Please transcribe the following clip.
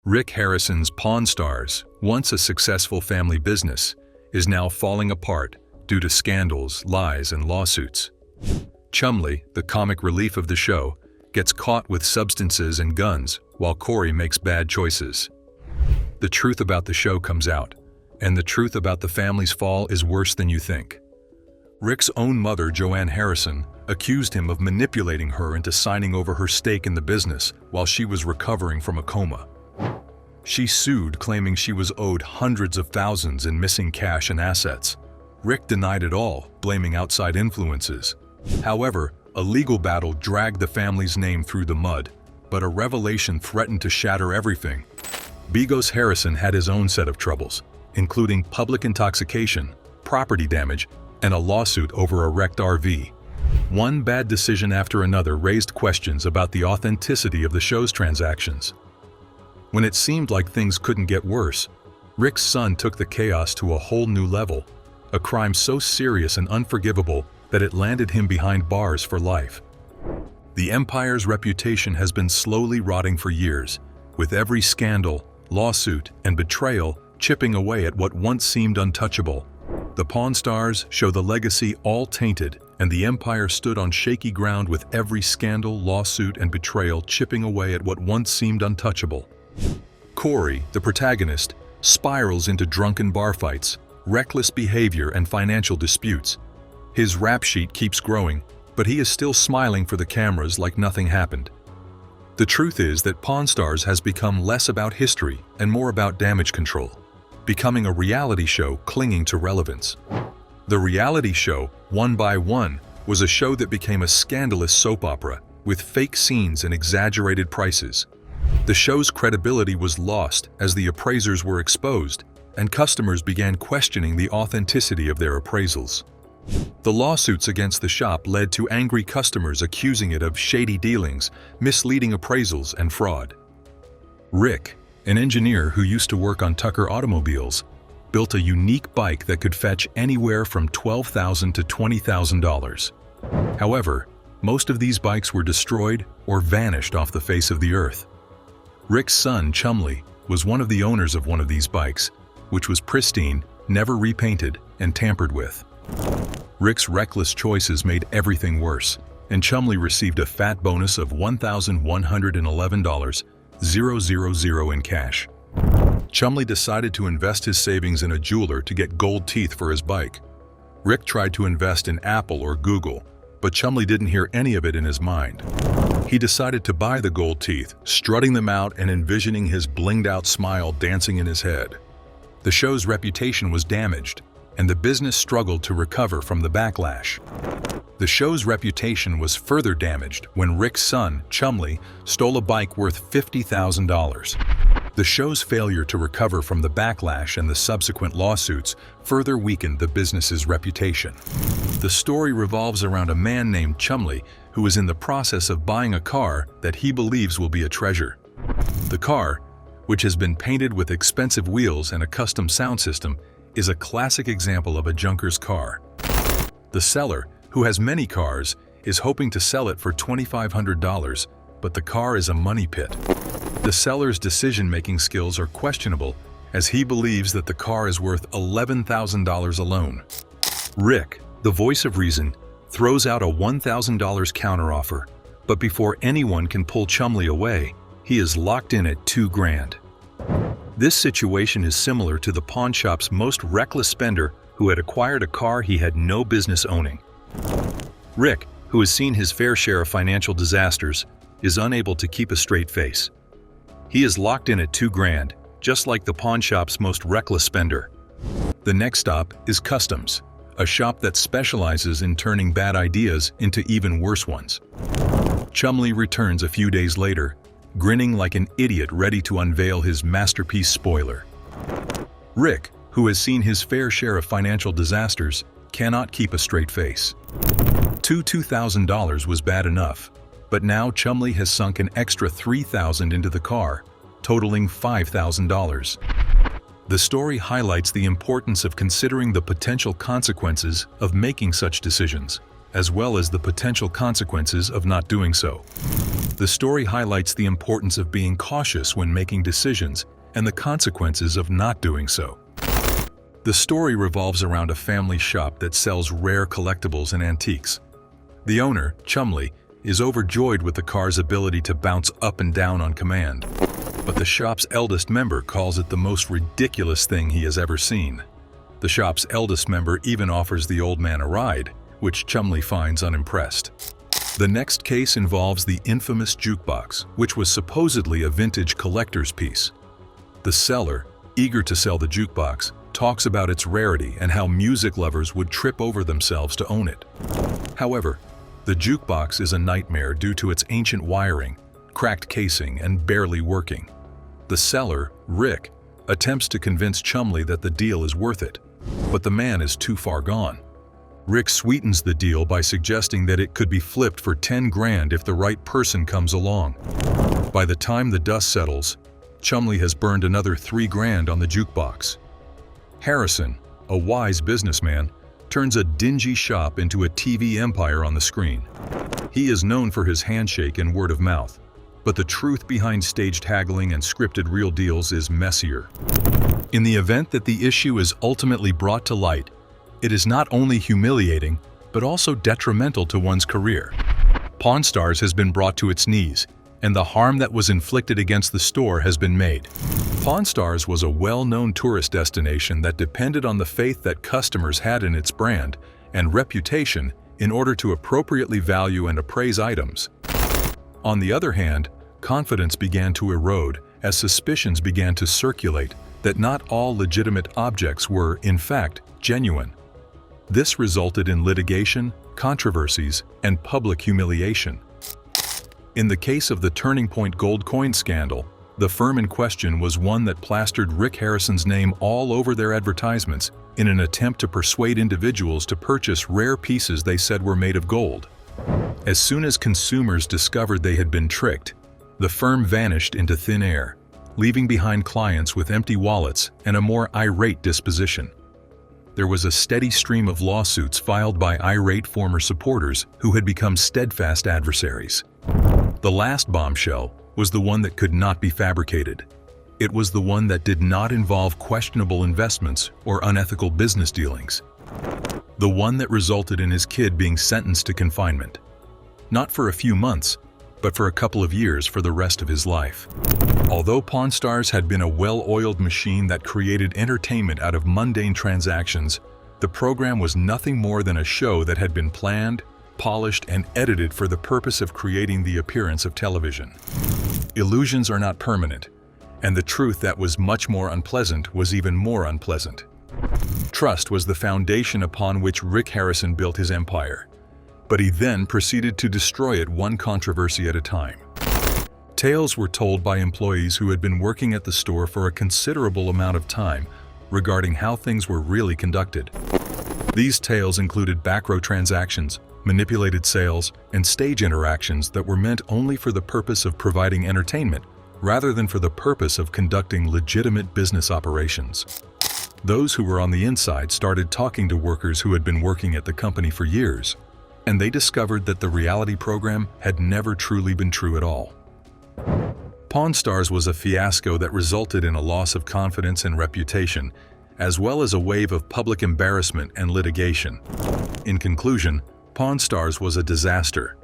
Rick Harrison's Pawn Stars, once a successful family business, is now falling apart due to scandals, lies, and lawsuits. Chumley, the comic relief of the show, gets caught with substances and guns while Corey makes bad choices. The truth about the show comes out, and the truth about the family's fall is worse than you think. Rick's own mother, Joanne Harrison, accused him of manipulating her into signing over her stake in the business while she was recovering from a coma. She sued, claiming she was owed hundreds of thousands in missing cash and assets. Rick denied it all, blaming outside influences. However, a legal battle dragged the family's name through the mud, but a revelation threatened to shatter everything. Beos Harrison had his own set of troubles, including public intoxication, property damage, and a lawsuit over a wrecked RV. One bad decision after another raised questions about the authenticity of the show's transactions. When it seemed like things couldn't get worse, Rick's son took the chaos to a whole new level, a crime so serious and unforgivable that it landed him behind bars for life. The Empire's reputation has been slowly rotting for years, with every scandal, lawsuit, and betrayal chipping away at what once seemed untouchable. The Pawn Stars show the legacy all tainted, and the Empire stood on shaky ground with every scandal, lawsuit, and betrayal chipping away at what once seemed untouchable. Corey, the protagonist, spirals into drunken bar fights, reckless behavior, and financial disputes. His rap sheet keeps growing, but he is still smiling for the cameras like nothing happened. The truth is that Pawn Stars has become less about history and more about damage control, becoming a reality show clinging to relevance. The reality show, One by One, was a show that became a scandalous soap opera with fake scenes and exaggerated prices. The show's credibility was lost as the appraisers were exposed, and customers began questioning the authenticity of their appraisals. The lawsuits against the shop led to angry customers accusing it of shady dealings, misleading appraisals, and fraud. Rick, an engineer who used to work on Tucker automobiles, built a unique bike that could fetch anywhere from $12,000 to $20,000. However, most of these bikes were destroyed or vanished off the face of the earth. Rick's son, Chumley, was one of the owners of one of these bikes, which was pristine, never repainted, and tampered with. Rick's reckless choices made everything worse, and Chumley received a fat bonus of $1,111,000 in cash. Chumley decided to invest his savings in a jeweler to get gold teeth for his bike. Rick tried to invest in Apple or Google, but Chumley didn't hear any of it in his mind. He decided to buy the gold teeth, strutting them out and envisioning his blinged-out smile dancing in his head. The show's reputation was damaged, and the business struggled to recover from the backlash. The show's reputation was further damaged when Rick's son, Chumley, stole a bike worth $50,000. The show's failure to recover from the backlash and the subsequent lawsuits further weakened the business's reputation. The story revolves around a man named Chumley who is in the process of buying a car that he believes will be a treasure. The car, which has been painted with expensive wheels and a custom sound system, is a classic example of a junker's car. The seller, who has many cars, is hoping to sell it for $2,500, but the car is a money pit. The seller's decision-making skills are questionable, as he believes that the car is worth $11,000 alone. Rick, the voice of reason, throws out a $1,000 counteroffer, but before anyone can pull Chumley away, he is locked in at $2,000. This situation is similar to the pawn shop's most reckless spender who had acquired a car he had no business owning. Rick, who has seen his fair share of financial disasters, is unable to keep a straight face. He is locked in at $2,000, just like the pawn shop's most reckless spender. The next stop is Customs, a shop that specializes in turning bad ideas into even worse ones. Chumley returns a few days later, grinning like an idiot ready to unveil his masterpiece spoiler. Rick, who has seen his fair share of financial disasters, cannot keep a straight face. $2,000 was bad enough, but now Chumley has sunk an extra $3,000 into the car, totaling $5,000. The story highlights the importance of considering the potential consequences of making such decisions, as well as the potential consequences of not doing so. The story highlights the importance of being cautious when making decisions and the consequences of not doing so. The story revolves around a family shop that sells rare collectibles and antiques. The owner, Chumley, is overjoyed with the car's ability to bounce up and down on command, but the shop's eldest member calls it the most ridiculous thing he has ever seen. The shop's eldest member even offers the old man a ride, which Chumley finds unimpressed. The next case involves the infamous jukebox, which was supposedly a vintage collector's piece. The seller, eager to sell the jukebox, talks about its rarity and how music lovers would trip over themselves to own it. However, the jukebox is a nightmare due to its ancient wiring, cracked casing, and barely working. The seller, Rick, attempts to convince Chumley that the deal is worth it, but the man is too far gone. Rick sweetens the deal by suggesting that it could be flipped for 10 grand if the right person comes along. By the time the dust settles, Chumley has burned another 3 grand on the jukebox. Harrison, a wise businessman, turns a dingy shop into a TV empire on the screen. He is known for his handshake and word of mouth, but the truth behind staged haggling and scripted real deals is messier. In the event that the issue is ultimately brought to light, it is not only humiliating, but also detrimental to one's career. Pawn Stars has been brought to its knees, and the harm that was inflicted against the store has been made. Pawn Stars was a well-known tourist destination that depended on the faith that customers had in its brand and reputation in order to appropriately value and appraise items. On the other hand, confidence began to erode as suspicions began to circulate that not all legitimate objects were, in fact, genuine. This resulted in litigation, controversies, and public humiliation. In the case of the Turning Point gold coin scandal, the firm in question was one that plastered Rick Harrison's name all over their advertisements in an attempt to persuade individuals to purchase rare pieces they said were made of gold. As soon as consumers discovered they had been tricked, the firm vanished into thin air, leaving behind clients with empty wallets and a more irate disposition. There was a steady stream of lawsuits filed by irate former supporters who had become steadfast adversaries. The last bombshell was the one that could not be fabricated. It was the one that did not involve questionable investments or unethical business dealings. The one that resulted in his kid being sentenced to confinement. Not for a few months, but for a couple of years for the rest of his life. Although Pawn Stars had been a well-oiled machine that created entertainment out of mundane transactions, the program was nothing more than a show that had been planned, polished, and edited for the purpose of creating the appearance of television. Illusions are not permanent, and the truth that was much more unpleasant was even more unpleasant. Trust was the foundation upon which Rick Harrison built his empire, but he then proceeded to destroy it one controversy at a time. Tales were told by employees who had been working at the store for a considerable amount of time regarding how things were really conducted. These tales included backrow transactions, manipulated sales, and stage interactions that were meant only for the purpose of providing entertainment rather than for the purpose of conducting legitimate business operations. Those who were on the inside started talking to workers who had been working at the company for years, and they discovered that the reality program had never truly been true at all. Pawn Stars was a fiasco that resulted in a loss of confidence and reputation, as well as a wave of public embarrassment and litigation. In conclusion, Pawn Stars was a disaster,